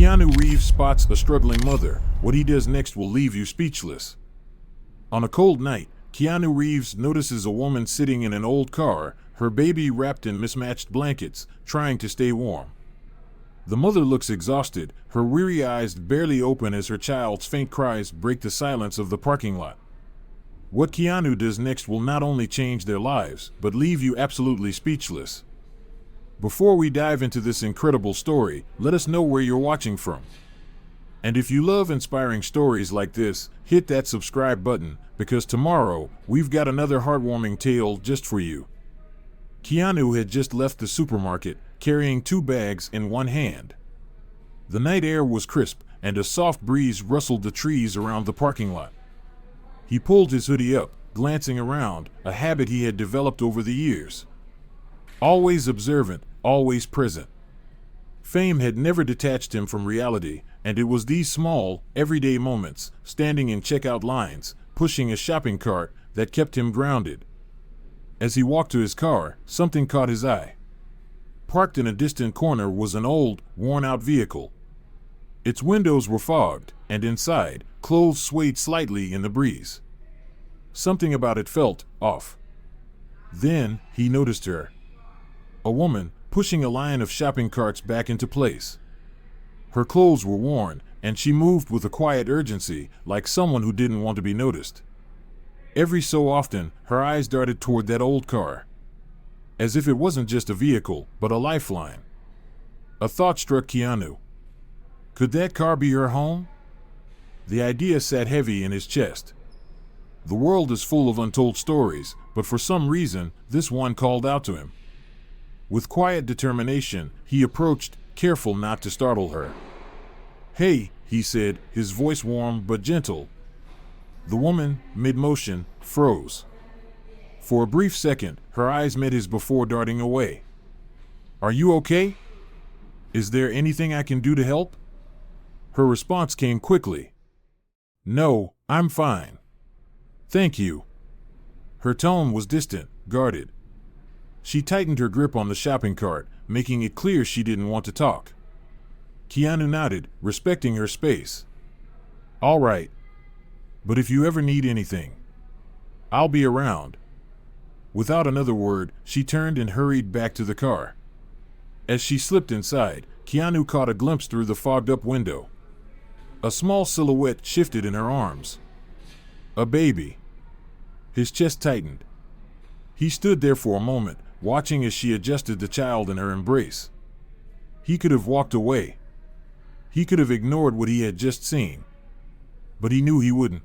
Keanu Reeves spots a struggling mother. What he does next will leave you speechless. On a cold night, Keanu Reeves notices a woman sitting in an old car, her baby wrapped in mismatched blankets, trying to stay warm. The mother looks exhausted, her weary eyes barely open as her child's faint cries break the silence of the parking lot. What Keanu does next will not only change their lives, but leave you absolutely speechless. Before we dive into this incredible story, let us know where you're watching from. And if you love inspiring stories like this, hit that subscribe button, because tomorrow, we've got another heartwarming tale just for you. Keanu had just left the supermarket, carrying 2 bags in one hand. The night air was crisp, and a soft breeze rustled the trees around the parking lot. He pulled his hoodie up, glancing around, a habit he had developed over the years. Always observant, always present. Fame had never detached him from reality, and it was these small, everyday moments, standing in checkout lines, pushing a shopping cart, that kept him grounded. As he walked to his car, something caught his eye. Parked in a distant corner was an old, worn-out vehicle. Its windows were fogged, and inside, clothes swayed slightly in the breeze. Something about it felt off. Then, he noticed her. A woman, pushing a line of shopping carts back into place. Her clothes were worn, and she moved with a quiet urgency, like someone who didn't want to be noticed. Every so often, her eyes darted toward that old car. As if it wasn't just a vehicle, but a lifeline. A thought struck Keanu. Could that car be her home? The idea sat heavy in his chest. The world is full of untold stories, but for some reason, this one called out to him. With quiet determination, he approached, careful not to startle her. "Hey," he said, his voice warm but gentle. The woman, mid-motion, froze. For a brief second, her eyes met his before darting away. "Are you okay? Is there anything I can do to help?" Her response came quickly. "No, I'm fine. Thank you." Her tone was distant, guarded. She tightened her grip on the shopping cart, making it clear she didn't want to talk. Keanu nodded, respecting her space. "All right. But if you ever need anything, I'll be around." Without another word, she turned and hurried back to the car. As she slipped inside, Keanu caught a glimpse through the fogged-up window. A small silhouette shifted in her arms. A baby. His chest tightened. He stood there for a moment, watching as she adjusted the child in her embrace. He could have walked away. He could have ignored what he had just seen. But he knew he wouldn't.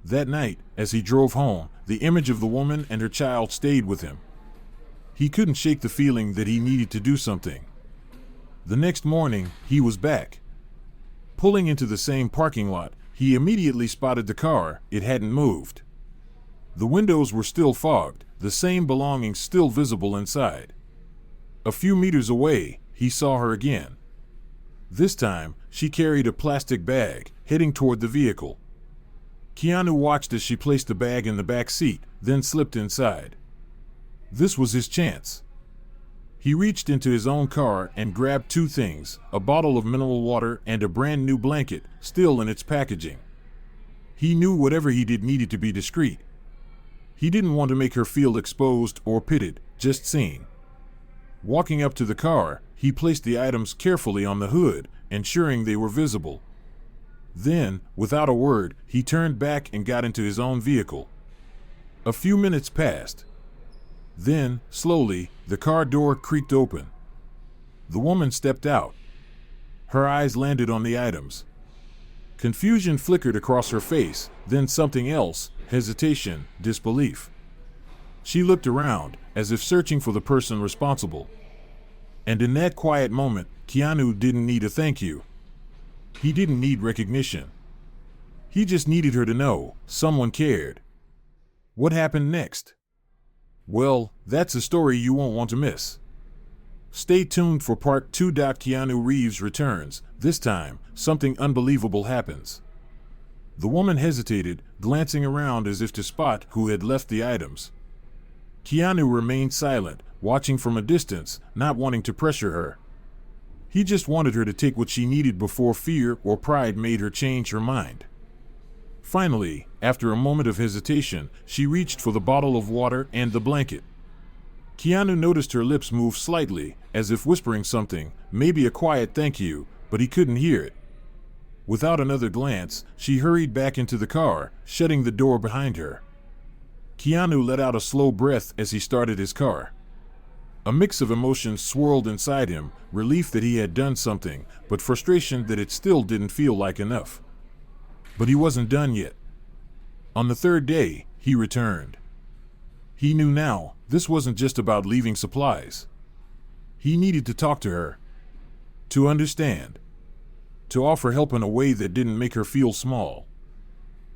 That night, as he drove home, the image of the woman and her child stayed with him. He couldn't shake the feeling that he needed to do something. The next morning, he was back. Pulling into the same parking lot, he immediately spotted the car. It hadn't moved. The windows were still fogged, the same belongings still visible inside. A few meters away, he saw her again. This time, she carried a plastic bag, heading toward the vehicle. Keanu watched as she placed the bag in the back seat, then slipped inside. This was his chance. He reached into his own car and grabbed 2 things, a bottle of mineral water and a brand new blanket, still in its packaging. He knew whatever he did needed to be discreet. He didn't want to make her feel exposed or pitted, just seen. Walking up to the car, he placed the items carefully on the hood, ensuring they were visible. Then, without a word, he turned back and got into his own vehicle. A few minutes passed. Then, slowly, the car door creaked open. The woman stepped out. Her eyes landed on the items. Confusion flickered across her face, then something else, hesitation, disbelief. She looked around, as if searching for the person responsible. And in that quiet moment, Keanu didn't need a thank you. He didn't need recognition. He just needed her to know someone cared. What happened next? Well, that's a story you won't want to miss. Stay tuned for part 2. Keanu Reeves returns. This time, something unbelievable happens. The woman hesitated, glancing around as if to spot who had left the items. Keanu remained silent, watching from a distance, not wanting to pressure her. He just wanted her to take what she needed before fear or pride made her change her mind. Finally, after a moment of hesitation, she reached for the bottle of water and the blanket. Keanu noticed her lips move slightly, as if whispering something, maybe a quiet thank you, but he couldn't hear it. Without another glance, she hurried back into the car, shutting the door behind her. Keanu let out a slow breath as he started his car. A mix of emotions swirled inside him, relief that he had done something, but frustration that it still didn't feel like enough. But he wasn't done yet. On the third day, he returned. He knew now, this wasn't just about leaving supplies. He needed to talk to her. To understand. To offer help in a way that didn't make her feel small.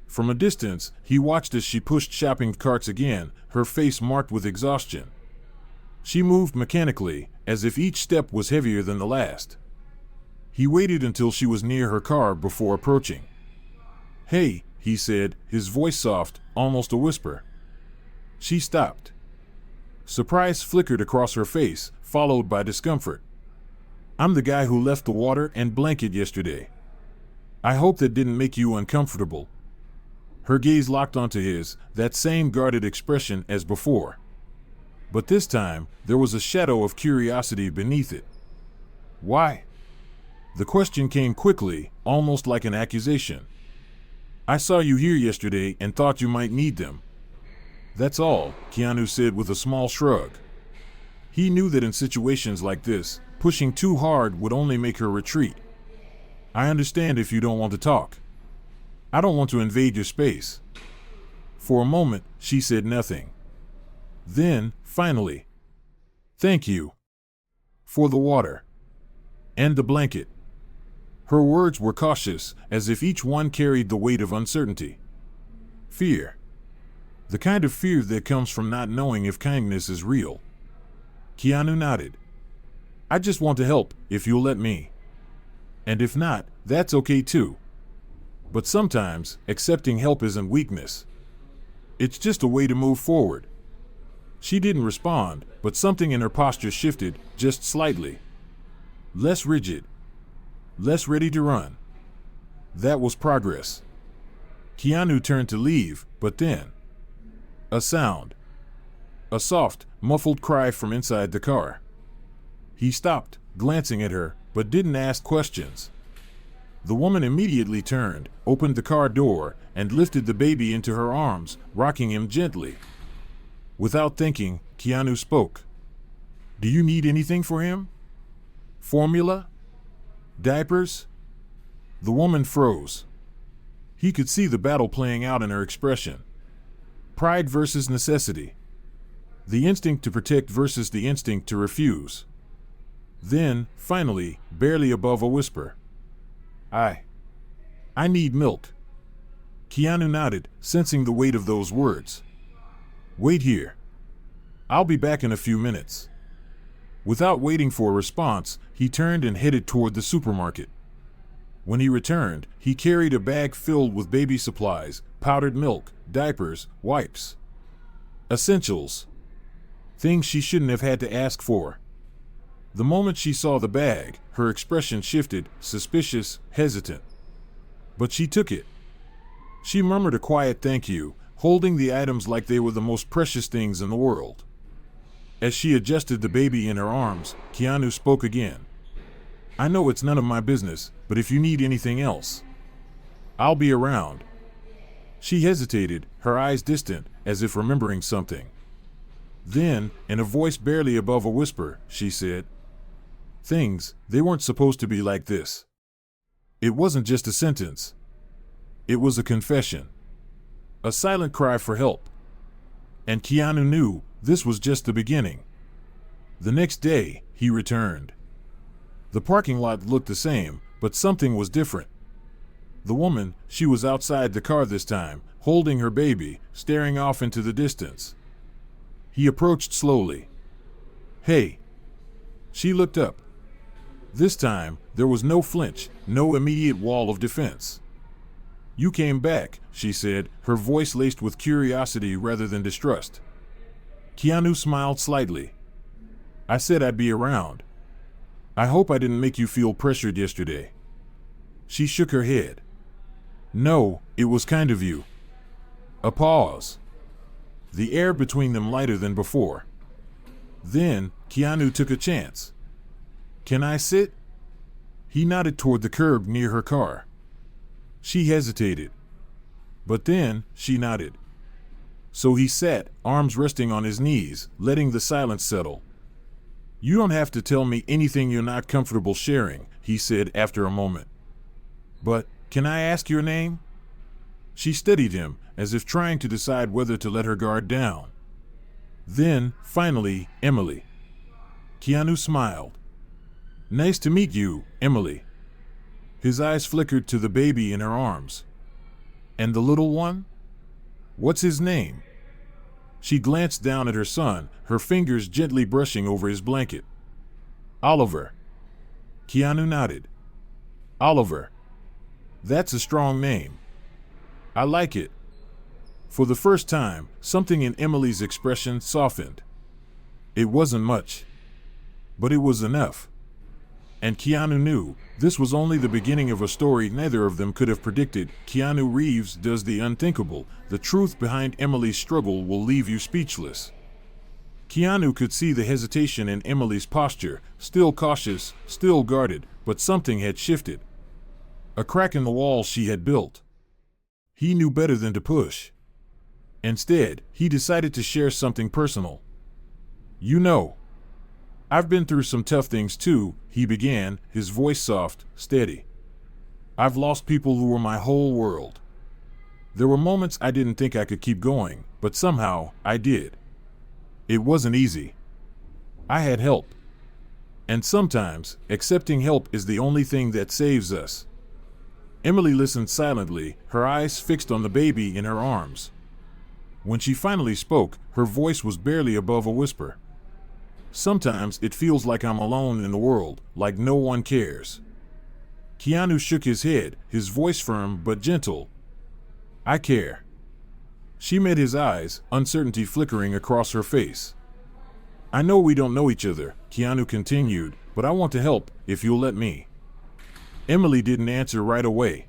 From a distance, he watched as she pushed shopping carts again, her face marked with exhaustion. She moved mechanically, as if each step was heavier than the last. He waited until she was near her car before approaching. "Hey," he said, his voice soft, almost a whisper. She stopped. Surprise flickered across her face, followed by discomfort. "I'm the guy who left the water and blanket yesterday. I hope that didn't make you uncomfortable." Her gaze locked onto his, that same guarded expression as before. But this time, there was a shadow of curiosity beneath it. "Why?" The question came quickly, almost like an accusation. "I saw you here yesterday and thought you might need them." "That's all," Keanu said with a small shrug. He knew that in situations like this, pushing too hard would only make her retreat. "I understand if you don't want to talk. I don't want to invade your space." For a moment, she said nothing. Then, finally, "Thank you. For the water. And the blanket." Her words were cautious, as if each one carried the weight of uncertainty. Fear. The kind of fear that comes from not knowing if kindness is real. Keanu nodded. "I just want to help, if you'll let me. And if not, that's okay too. But sometimes, accepting help isn't weakness. It's just a way to move forward." She didn't respond, but something in her posture shifted, just slightly. Less rigid. Less ready to run. That was progress. Keanu turned to leave, but then a sound. A soft, muffled cry from inside the car. He stopped, glancing at her, but didn't ask questions. The woman immediately turned, opened the car door, and lifted the baby into her arms, rocking him gently. Without thinking, Keanu spoke. "Do you need anything for him? Formula? Diapers?" The woman froze. He could see the battle playing out in her expression. Pride versus necessity. The instinct to protect versus the instinct to refuse. Then, finally, barely above a whisper. I need milk." Keanu nodded, sensing the weight of those words. "Wait here. I'll be back in a few minutes." Without waiting for a response, he turned and headed toward the supermarket. When he returned, he carried a bag filled with baby supplies, powdered milk, diapers, wipes. Essentials. Things she shouldn't have had to ask for. The moment she saw the bag, her expression shifted, suspicious, hesitant. But she took it. She murmured a quiet thank you, holding the items like they were the most precious things in the world. As she adjusted the baby in her arms, Keanu spoke again. "I know it's none of my business, but if you need anything else, I'll be around." She hesitated, her eyes distant, as if remembering something. Then, in a voice barely above a whisper, she said, "Things, they weren't supposed to be like this." It wasn't just a sentence. It was a confession. A silent cry for help. And Keanu knew this was just the beginning. The next day, he returned. The parking lot looked the same, but something was different. The woman, she was outside the car this time, holding her baby, staring off into the distance. He approached slowly. "Hey." She looked up. This time, there was no flinch, no immediate wall of defense. "You came back," she said, her voice laced with curiosity rather than distrust. Keanu smiled slightly. "I said I'd be around. I hope I didn't make you feel pressured yesterday. She shook her head. No, it was kind of you. A pause. The air between them lighter than before. Then, Keanu took a chance. Can I sit? He nodded toward the curb near her car. She hesitated. But then, she nodded. So he sat, arms resting on his knees, letting the silence settle. You don't have to tell me anything you're not comfortable sharing, he said after a moment. But, can I ask your name? She studied him, as if trying to decide whether to let her guard down. Then, finally, Emily. Keanu smiled. Nice to meet you, Emily. His eyes flickered to the baby in her arms. And the little one? What's his name? She glanced down at her son, her fingers gently brushing over his blanket. Oliver. Keanu nodded. Oliver. That's a strong name. I like it. For the first time, something in Emily's expression softened. It wasn't much. But it was enough. And Keanu knew this was only the beginning of a story neither of them could have predicted. Keanu Reeves does the unthinkable. The truth behind Emily's struggle will leave you speechless. Keanu could see the hesitation in Emily's posture, still cautious, still guarded, but something had shifted. A crack in the wall she had built. He knew better than to push. Instead, he decided to share something personal. You know, I've been through some tough things too, he began, his voice soft, steady. I've lost people who were my whole world. There were moments I didn't think I could keep going, but somehow, I did. It wasn't easy. I had help. And sometimes, accepting help is the only thing that saves us. Emily listened silently, her eyes fixed on the baby in her arms. When she finally spoke, her voice was barely above a whisper. Sometimes it feels like I'm alone in the world, like no one cares. Keanu shook his head, his voice firm but gentle. I care. She met his eyes, uncertainty flickering across her face. I know we don't know each other, Keanu continued, but I want to help, if you'll let me. Emily didn't answer right away.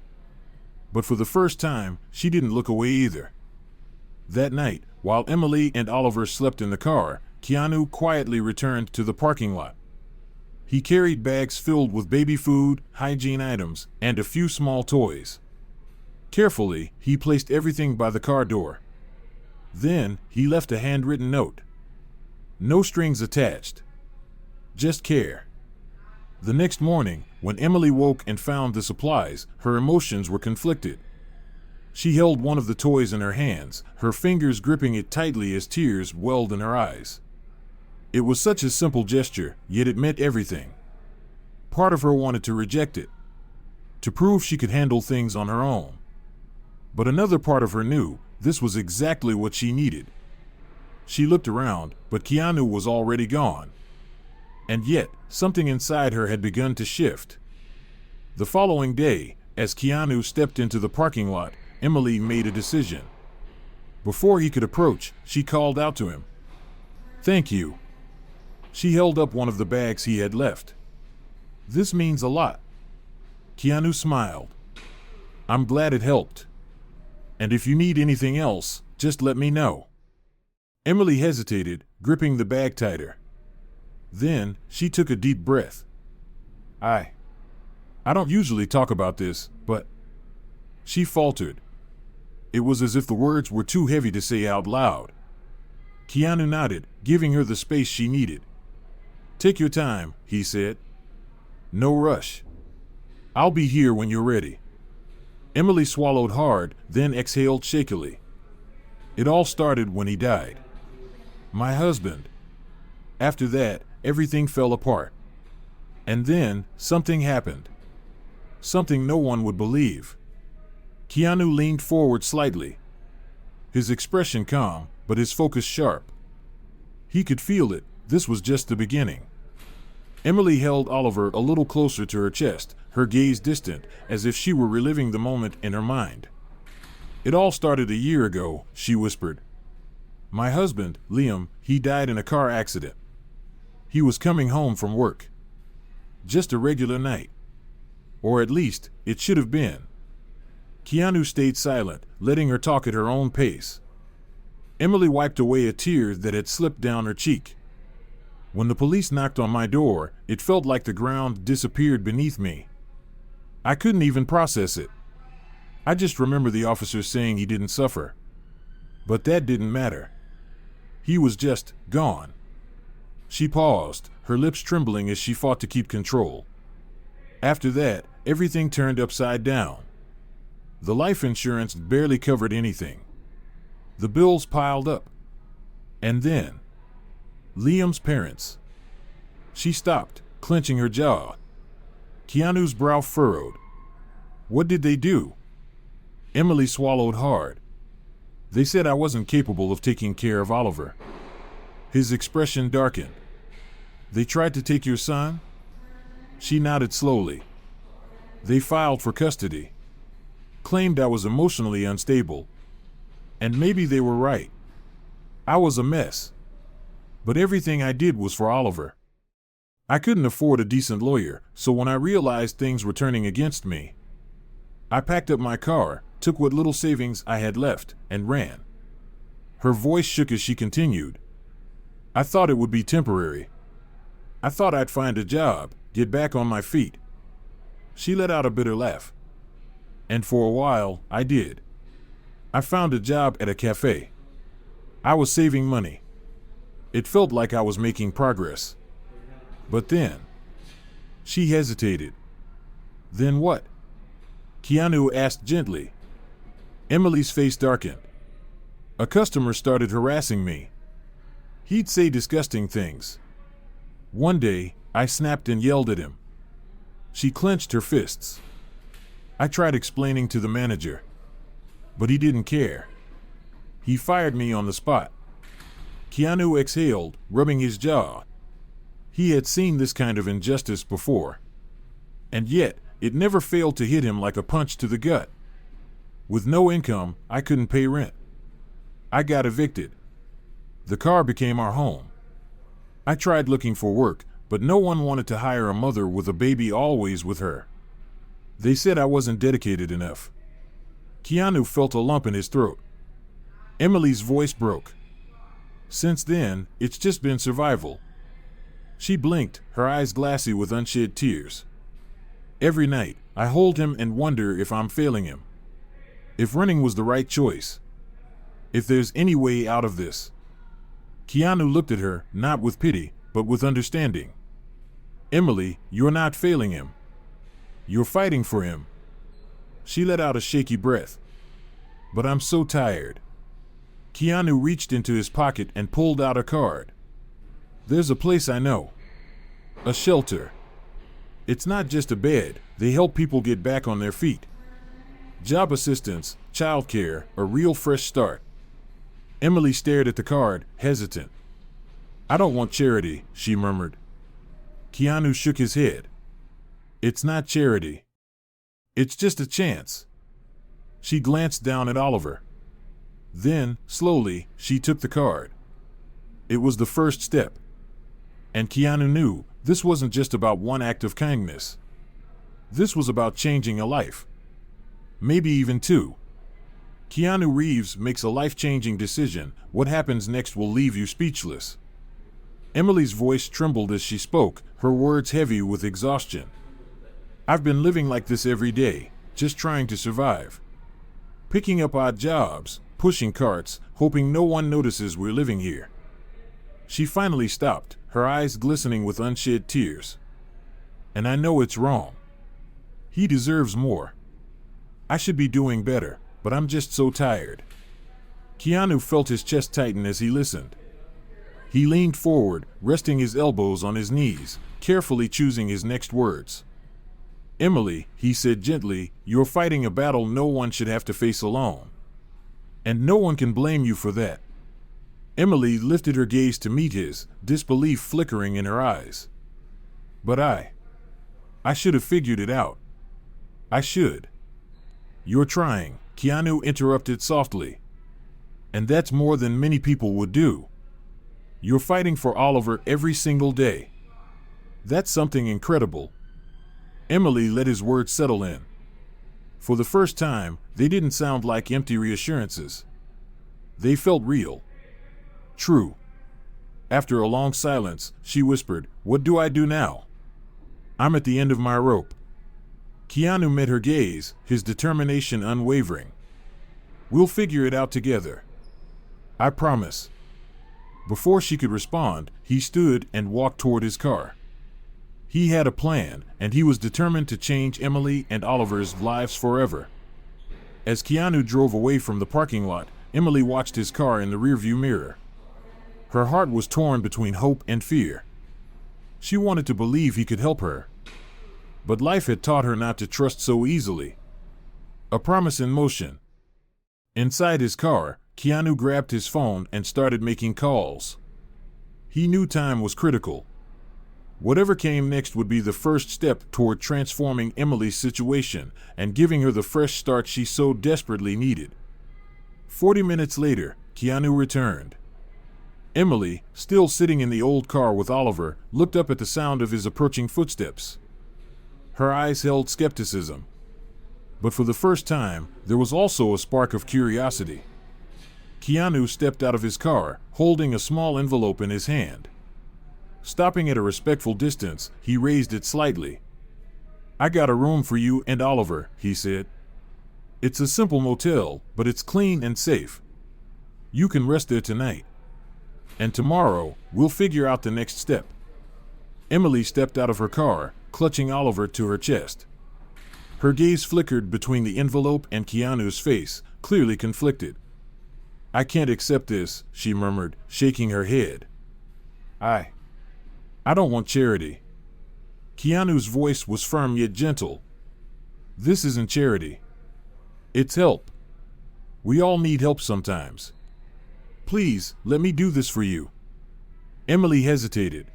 But for the first time, she didn't look away either. That night, while Emily and Oliver slept in the car, Keanu quietly returned to the parking lot. He carried bags filled with baby food, hygiene items, and a few small toys. Carefully, he placed everything by the car door. Then, he left a handwritten note. No strings attached. Just care. The next morning, when Emily woke and found the supplies, her emotions were conflicted. She held one of the toys in her hands, her fingers gripping it tightly as tears welled in her eyes. It was such a simple gesture, yet it meant everything. Part of her wanted to reject it, to prove she could handle things on her own. But another part of her knew this was exactly what she needed. She looked around, but Keanu was already gone. And yet, something inside her had begun to shift. The following day, as Keanu stepped into the parking lot, Emily made a decision. Before he could approach, she called out to him. Thank you. She held up one of the bags he had left. This means a lot. Keanu smiled. I'm glad it helped. And if you need anything else, just let me know. Emily hesitated, gripping the bag tighter. Then, she took a deep breath. I don't usually talk about this, but... She faltered. It was as if the words were too heavy to say out loud. Keanu nodded, giving her the space she needed. Take your time, he said. No rush. I'll be here when you're ready. Emily swallowed hard, then exhaled shakily. It all started when he died. My husband. After that, everything fell apart. And then, something happened. Something no one would believe. Keanu leaned forward slightly. His expression calm, but his focus sharp. He could feel it, this was just the beginning. Emily held Oliver a little closer to her chest, her gaze distant, as if she were reliving the moment in her mind. It all started a year ago, she whispered. My husband, Liam, he died in a car accident. He was coming home from work. Just a regular night. Or at least, it should have been. Keanu stayed silent, letting her talk at her own pace. Emily wiped away a tear that had slipped down her cheek. When the police knocked on my door, it felt like the ground disappeared beneath me. I couldn't even process it. I just remember the officer saying he didn't suffer. But that didn't matter. He was just gone. She paused, her lips trembling as she fought to keep control. After that, everything turned upside down. The life insurance barely covered anything. The bills piled up. And then, Liam's parents. She stopped, clenching her jaw. Keanu's brow furrowed. What did they do? Emily swallowed hard. They said I wasn't capable of taking care of Oliver. His expression darkened. They tried to take your son? She nodded slowly. They filed for custody. Claimed I was emotionally unstable. And maybe they were right. I was a mess. But everything I did was for Oliver. I couldn't afford a decent lawyer, so when I realized things were turning against me, I packed up my car, took what little savings I had left, and ran. Her voice shook as she continued. I thought it would be temporary. I thought I'd find a job, get back on my feet. She let out a bitter laugh. And for a while, I did. I found a job at a cafe. I was saving money. It felt like I was making progress. But then, she hesitated. Then what? Keanu asked gently. Emily's face darkened. A customer started harassing me. He'd say disgusting things. One day, I snapped and yelled at him. She clenched her fists. I tried explaining to the manager, but he didn't care. He fired me on the spot. Keanu exhaled, rubbing his jaw. He had seen this kind of injustice before. And yet, it never failed to hit him like a punch to the gut. With no income, I couldn't pay rent. I got evicted. The car became our home. I tried looking for work, but no one wanted to hire a mother with a baby always with her. They said I wasn't dedicated enough. Keanu felt a lump in his throat. Emily's voice broke. Since then, it's just been survival. She blinked, her eyes glassy with unshed tears. Every night, I hold him and wonder if I'm failing him. If running was the right choice. If there's any way out of this. Keanu looked at her, not with pity, but with understanding. Emily, you're not failing him. You're fighting for him. She let out a shaky breath. But I'm so tired. Keanu reached into his pocket and pulled out a card. There's a place I know. A shelter. It's not just a bed, they help people get back on their feet. Job assistance, childcare, a real fresh start. Emily stared at the card, hesitant. I don't want charity, she murmured. Keanu shook his head. It's not charity. It's just a chance. She glanced down at Oliver. Then, slowly, she took the card. It was the first step. And Keanu knew this wasn't just about one act of kindness. This was about changing a life. Maybe even two. Keanu Reeves makes a life-changing decision. What happens next will leave you speechless. Emily's voice trembled as she spoke, her words heavy with exhaustion. I've been living like this every day, just trying to survive. Picking up odd jobs, pushing carts, hoping no one notices we're living here. She finally stopped, her eyes glistening with unshed tears. And I know it's wrong. He deserves more. I should be doing better, but I'm just so tired. Keanu felt his chest tighten as he listened. He leaned forward, resting his elbows on his knees, carefully choosing his next words. Emily, he said gently, you're fighting a battle no one should have to face alone. And no one can blame you for that. Emily lifted her gaze to meet his, disbelief flickering in her eyes. But I should have figured it out. I should. You're trying, Keanu interrupted softly. And that's more than many people would do. You're fighting for Oliver every single day. That's something incredible. Emily let his words settle in. For the first time, they didn't sound like empty reassurances. They felt real. True. After a long silence, she whispered, "What do I do now? I'm at the end of my rope." Keanu met her gaze, his determination unwavering. "We'll figure it out together. I promise." Before she could respond, he stood and walked toward his car. He had a plan, and he was determined to change Emily and Oliver's lives forever. As Keanu drove away from the parking lot, Emily watched his car in the rearview mirror. Her heart was torn between hope and fear. She wanted to believe he could help her. But life had taught her not to trust so easily. A promise in motion. Inside his car, Keanu grabbed his phone and started making calls. He knew time was critical. Whatever came next would be the first step toward transforming Emily's situation and giving her the fresh start she so desperately needed. 40 minutes later, Keanu returned. Emily, still sitting in the old car with Oliver, looked up at the sound of his approaching footsteps. Her eyes held skepticism. But for the first time, there was also a spark of curiosity. Keanu stepped out of his car, holding a small envelope in his hand. Stopping at a respectful distance, he raised it slightly. "I got a room for you and Oliver," he said. "It's a simple motel, but it's clean and safe. You can rest there tonight. And tomorrow, we'll figure out the next step." Emily stepped out of her car, clutching Oliver to her chest. Her gaze flickered between the envelope and Keanu's face, clearly conflicted. "I can't accept this," she murmured, shaking her head. I don't want charity." Keanu's voice was firm yet gentle. "This isn't charity. It's help. We all need help sometimes. Please, let me do this for you." Emily hesitated.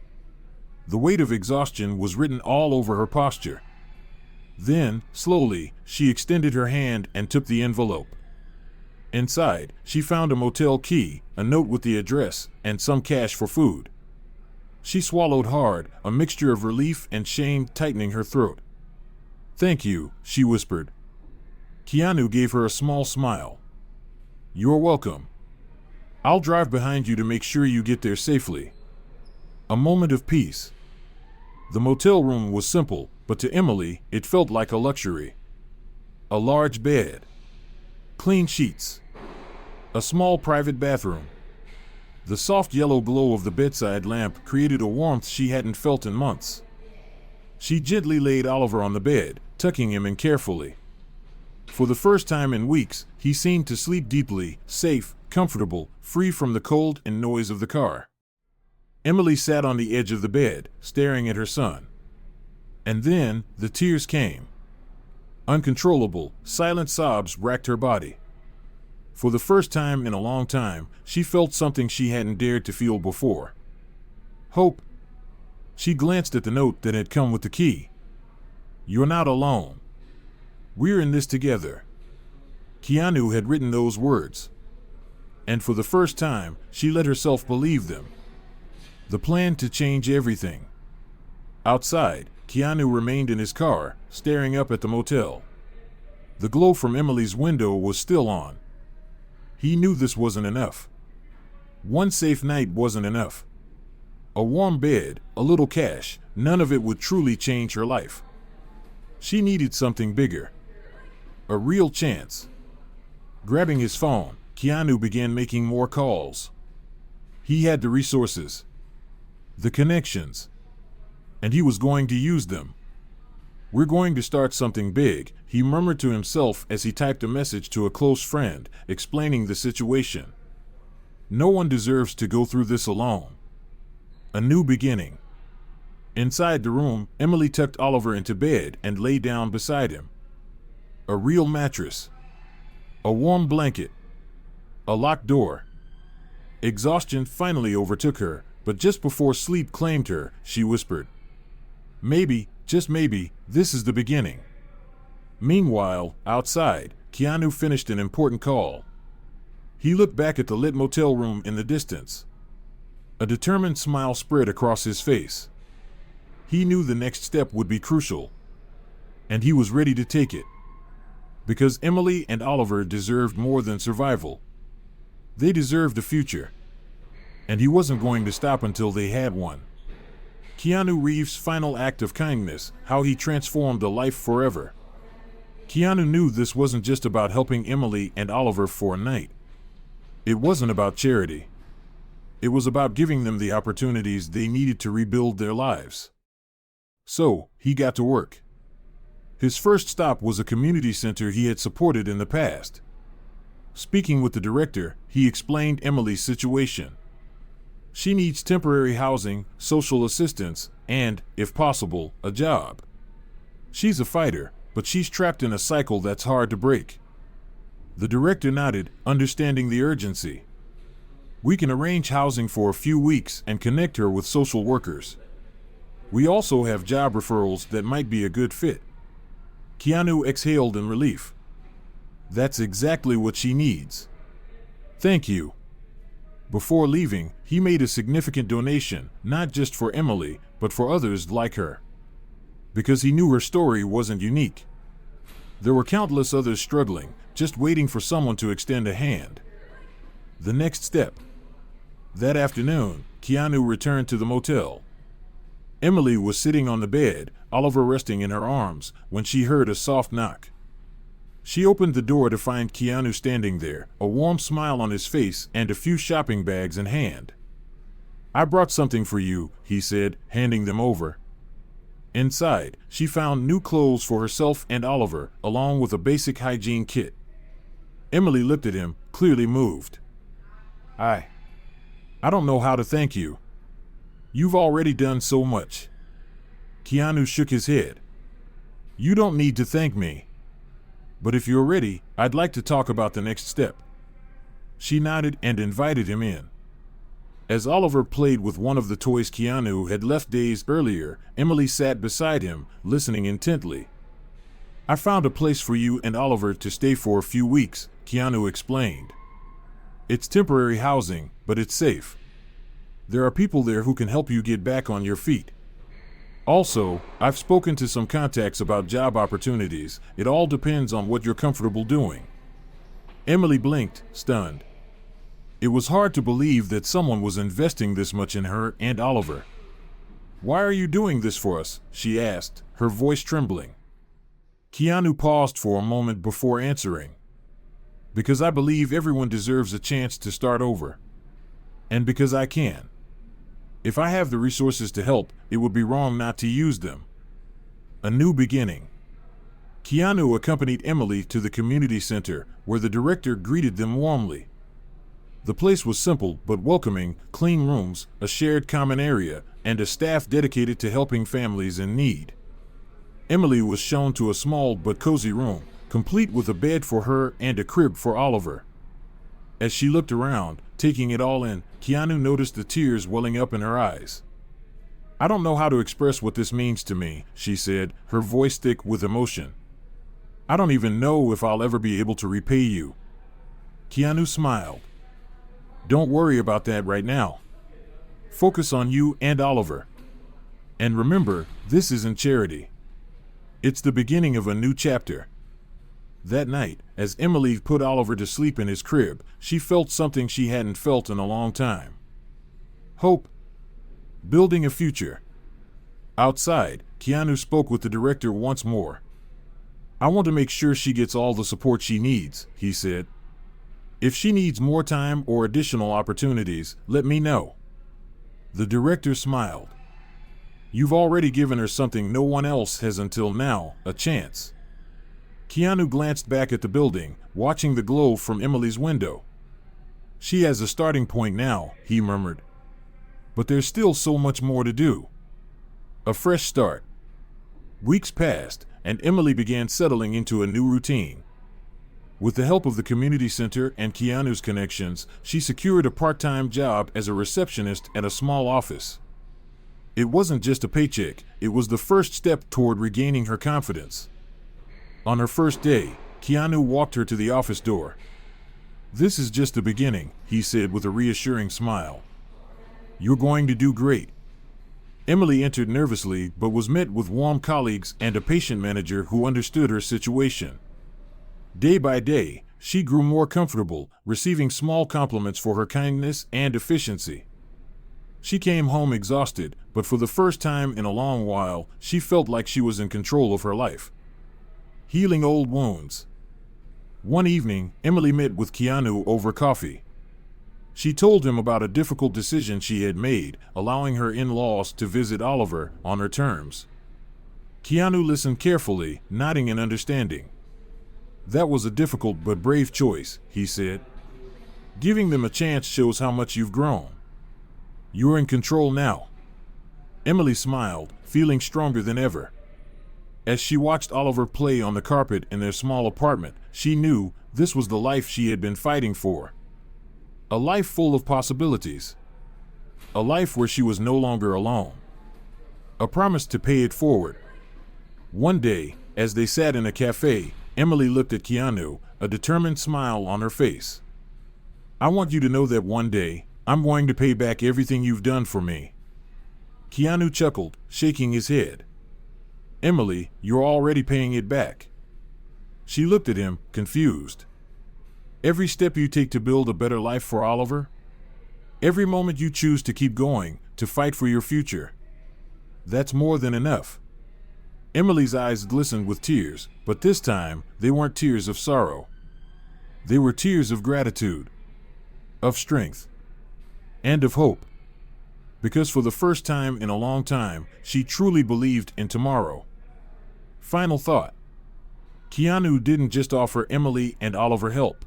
The weight of exhaustion was written all over her posture. Then, slowly, she extended her hand and took the envelope. Inside, she found a motel key, a note with the address, and some cash for food. She swallowed hard, a mixture of relief and shame tightening her throat. "Thank you," she whispered. Keanu gave her a small smile. "You're welcome. I'll drive behind you to make sure you get there safely." A moment of peace. The motel room was simple, but to Emily, it felt like a luxury. A large bed. Clean sheets. A small private bathroom. The soft yellow glow of the bedside lamp created a warmth she hadn't felt in months. She gently laid Oliver on the bed, tucking him in carefully. For the first time in weeks, he seemed to sleep deeply, safe, comfortable, free from the cold and noise of the car. Emily sat on the edge of the bed, staring at her son. And then, the tears came. Uncontrollable, silent sobs racked her body. For the first time in a long time, she felt something she hadn't dared to feel before. Hope. She glanced at the note that had come with the key. "You're not alone. We're in this together." Keanu had written those words. And for the first time, she let herself believe them. The plan to change everything. Outside, Keanu remained in his car, staring up at the motel. The glow from Emily's window was still on. He knew this wasn't enough. One safe night wasn't enough. A warm bed, a little cash, none of it would truly change her life. She needed something bigger. A real chance. Grabbing his phone, Keanu began making more calls. He had the resources. The connections. And he was going to use them. "We're going to start something big," he murmured to himself as he typed a message to a close friend, explaining the situation. "No one deserves to go through this alone." A new beginning. Inside the room, Emily tucked Oliver into bed and lay down beside him. A real mattress. A warm blanket. A locked door. Exhaustion finally overtook her, but just before sleep claimed her, she whispered, "Maybe, just maybe, this is the beginning." Meanwhile, outside, Keanu finished an important call. He looked back at the lit motel room in the distance. A determined smile spread across his face. He knew the next step would be crucial, and he was ready to take it. Because Emily and Oliver deserved more than survival. They deserved a future, and he wasn't going to stop until they had one. Keanu Reeves' final act of kindness, how he transformed a life forever. Keanu knew this wasn't just about helping Emily and Oliver for a night. It wasn't about charity. It was about giving them the opportunities they needed to rebuild their lives. So, he got to work. His first stop was a community center he had supported in the past. Speaking with the director, he explained Emily's situation. She needs temporary housing, social assistance, and, if possible, a job. She's a fighter, but she's trapped in a cycle that's hard to break. The director nodded, understanding the urgency. We can arrange housing for a few weeks and connect her with social workers. We also have job referrals that might be a good fit. Keanu exhaled in relief. That's exactly what she needs. Thank you. Before leaving, he made a significant donation, not just for Emily, but for others like her. Because he knew her story wasn't unique. There were countless others struggling, just waiting for someone to extend a hand. The next step. That afternoon, Keanu returned to the motel. Emily was sitting on the bed, Oliver resting in her arms, when she heard a soft knock. She opened the door to find Keanu standing there, a warm smile on his face and a few shopping bags in hand. I brought something for you, he said, handing them over. Inside, she found new clothes for herself and Oliver, along with a basic hygiene kit. Emily looked at him, clearly moved. I don't know how to thank you. You've already done so much. Keanu shook his head. You don't need to thank me. But if you're ready, I'd like to talk about the next step. She nodded and invited him in. As Oliver played with one of the toys Keanu had left days earlier, Emily sat beside him, listening intently. I found a place for you and Oliver to stay for a few weeks, Keanu explained. It's temporary housing, but it's safe. There are people there who can help you get back on your feet. Also, I've spoken to some contacts about job opportunities. It all depends on what you're comfortable doing. Emily blinked, stunned. It was hard to believe that someone was investing this much in her and Oliver. Why are you doing this for us? She asked, her voice trembling. Keanu paused for a moment before answering. Because I believe everyone deserves a chance to start over. And because I can. If I have the resources to help, it would be wrong not to use them. A new beginning. Keanu accompanied Emily to the community center, where the director greeted them warmly. The place was simple but welcoming, clean rooms, a shared common area, and a staff dedicated to helping families in need. Emily was shown to a small but cozy room, complete with a bed for her and a crib for Oliver. As she looked around, taking it all in, Keanu noticed the tears welling up in her eyes. I don't know how to express what this means to me, she said, her voice thick with emotion. I don't even know if I'll ever be able to repay you. Keanu smiled. Don't worry about that right now. Focus on you and Oliver. And remember, this isn't charity. It's the beginning of a new chapter. That night, as Emily put Oliver to sleep in his crib, she felt something she hadn't felt in a long time. Hope. Building a future. Outside, Keanu spoke with the director once more. I want to make sure she gets all the support she needs, he said. If she needs more time or additional opportunities, let me know. The director smiled. You've already given her something no one else has until now, a chance. Keanu glanced back at the building, watching the glow from Emily's window. She has a starting point now, he murmured. But there's still so much more to do. A fresh start. Weeks passed, and Emily began settling into a new routine. With the help of the community center and Keanu's connections, she secured a part-time job as a receptionist at a small office. It wasn't just a paycheck, it was the first step toward regaining her confidence. On her first day, Keanu walked her to the office door. This is just the beginning, he said with a reassuring smile. You're going to do great. Emily entered nervously but was met with warm colleagues and a patient manager who understood her situation. Day by day, she grew more comfortable, receiving small compliments for her kindness and efficiency. She came home exhausted, but for the first time in a long while, she felt like she was in control of her life. Healing old wounds. One evening, Emily met with Keanu over coffee. She told him about a difficult decision she had made, allowing her in-laws to visit Oliver on her terms. Keanu listened carefully, nodding in understanding. "That was a difficult but brave choice," he said. "Giving them a chance shows how much you've grown. You're in control now." Emily smiled, feeling stronger than ever. As she watched Oliver play on the carpet in their small apartment, she knew this was the life she had been fighting for. A life full of possibilities. A life where she was no longer alone. A promise to pay it forward. One day, as they sat in a cafe, Emily looked at Keanu, a determined smile on her face. "I want you to know that one day, I'm going to pay back everything you've done for me." Keanu chuckled, shaking his head. "Emily, you're already paying it back." She looked at him, confused. "Every step you take to build a better life for Oliver? Every moment you choose to keep going, to fight for your future? That's more than enough." Emily's eyes glistened with tears, but this time, they weren't tears of sorrow. They were tears of gratitude, of strength, and of hope. Because for the first time in a long time, she truly believed in tomorrow. Final thought. Keanu didn't just offer Emily and Oliver help.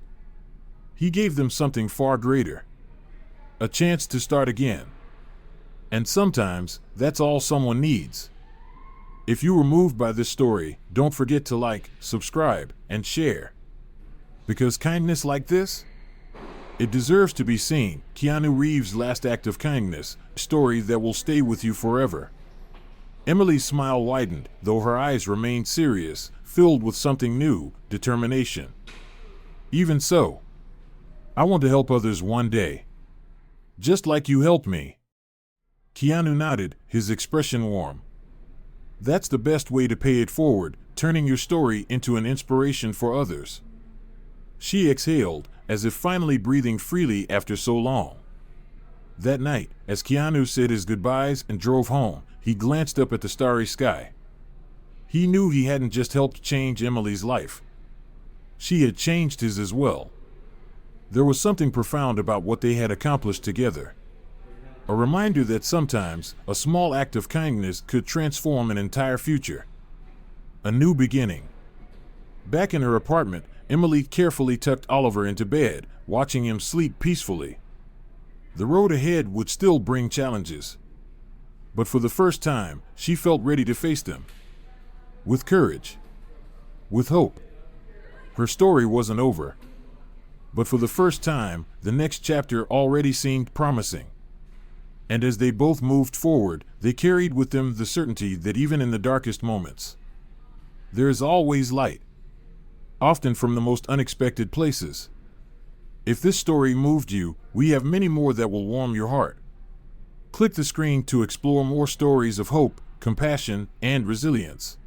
He gave them something far greater. A chance to start again. And sometimes, that's all someone needs. If you were moved by this story, don't forget to like, subscribe, and share. Because kindness like this, it deserves to be seen. Keanu Reeves' last act of kindness, a story that will stay with you forever. Emily's smile widened, though her eyes remained serious, filled with something new, determination. Even so, I want to help others one day. Just like you helped me. Keanu nodded, his expression warm. That's the best way to pay it forward, turning your story into an inspiration for others. She exhaled, as if finally breathing freely after so long. That night, as Keanu said his goodbyes and drove home, he glanced up at the starry sky. He knew he hadn't just helped change Emily's life. She had changed his as well. There was something profound about what they had accomplished together. A reminder that sometimes, a small act of kindness could transform an entire future. A new beginning. Back in her apartment, Emily carefully tucked Oliver into bed, watching him sleep peacefully. The road ahead would still bring challenges. But for the first time, she felt ready to face them. With courage. With hope. Her story wasn't over. But for the first time, the next chapter already seemed promising. And as they both moved forward, they carried with them the certainty that even in the darkest moments, there is always light. Often from the most unexpected places. If this story moved you, we have many more that will warm your heart. Click the screen to explore more stories of hope, compassion, and resilience.